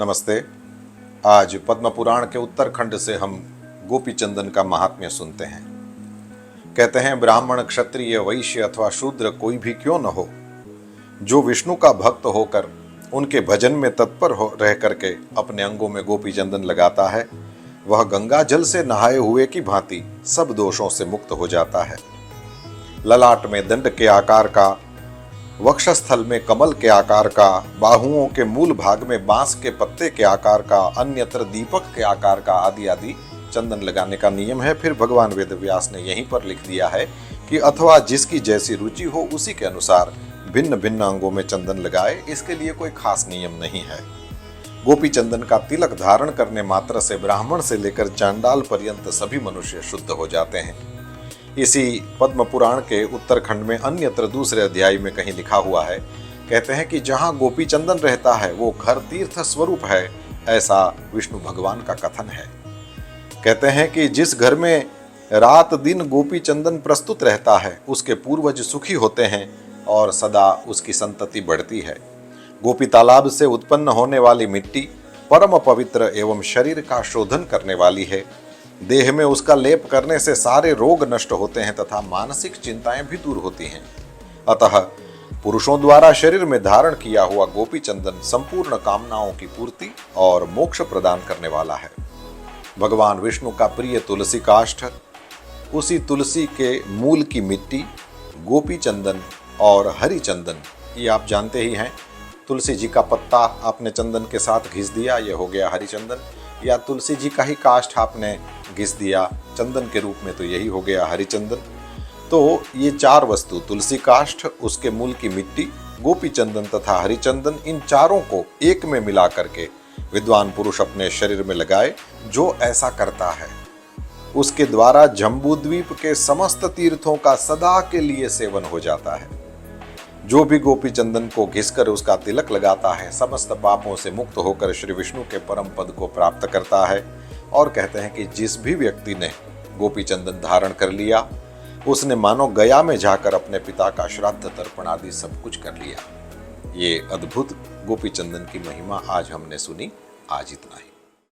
नमस्ते। आज पद्म पुराण के उत्तरखंड से हम गोपी चंदन का महात्म्य सुनते हैं। कहते हैं, ब्राह्मण, क्षत्रिय, वैश्य अथवा शूद्र कोई भी क्यों न हो, जो विष्णु का भक्त होकर उनके भजन में तत्पर हो रह करके अपने अंगों में गोपी चंदन लगाता है, वह गंगा जल से नहाए हुए की भांति सब दोषों से मुक्त हो जाता है। ललाट में दंड के आकार का, वक्षस्थल में कमल के आकार का, बाहुओं के मूल भाग में बांस के पत्ते के आकार का, अन्यत्र दीपक के आकार का आदि आदि चंदन लगाने का नियम है। फिर भगवान वेदव्यास ने यहीं पर लिख दिया है कि अथवा जिसकी जैसी रुचि हो उसी के अनुसार भिन्न भिन्न अंगों में चंदन लगाए, इसके लिए कोई खास नियम नहीं है। गोपी चंदन का तिलक धारण करने मात्र से ब्राह्मण से लेकर चांडाल पर्यंत सभी मनुष्य शुद्ध हो जाते हैं। इसी पद्म पुराण के उत्तरखंड में अन्यत्र दूसरे अध्याय में कहीं लिखा हुआ है, कहते हैं कि जहां गोपी चंदन रहता है वो घर तीर्थ स्वरूप है, ऐसा विष्णु भगवान का कथन है। कहते हैं कि जिस घर में रात दिन गोपी चंदन प्रस्तुत रहता है उसके पूर्वज सुखी होते हैं और सदा उसकी संतति बढ़ती है। गोपी तालाब से उत्पन्न होने वाली मिट्टी परम पवित्र एवं शरीर का शोधन करने वाली है। देह में उसका लेप करने से सारे रोग नष्ट होते हैं तथा मानसिक चिंताएं भी दूर होती हैं। अतः पुरुषों द्वारा शरीर में धारण किया हुआ गोपी चंदन संपूर्ण कामनाओं की पूर्ति और मोक्ष प्रदान करने वाला है। भगवान विष्णु का प्रिय तुलसी काष्ठ, उसी तुलसी के मूल की मिट्टी, गोपी चंदन और हरि चंदन, ये आप जानते ही हैं। तुलसी जी का पत्ता आपने चंदन के साथ घिस दिया, यह हो गया हरि चंदन, या तुलसी जी का ही काष्ठ आपने घिस दिया चंदन के रूप में, तो यही हो गया हरि चंदन। तो ये चार वस्तु, तुलसी काष्ठ, उसके मूल की मिट्टी, गोपी चंदन तथा हरि चंदन, इन चारों को एक में मिला करके विद्वान पुरुष अपने शरीर में लगाए। जो ऐसा करता है उसके द्वारा जम्बूद्वीप के समस्त तीर्थों का सदा के लिए सेवन हो जाता है। जो भी गोपी चंदन को घिसकर उसका तिलक लगाता है समस्त पापों से मुक्त होकर श्री विष्णु के परम पद को प्राप्त करता है। और कहते हैं कि जिस भी व्यक्ति ने गोपी चंदन धारण कर लिया उसने मानो गया में जाकर अपने पिता का श्राद्ध तर्पण आदि सब कुछ कर लिया। ये अद्भुत गोपी चंदन की महिमा आज हमने सुनी। आज इतना ही।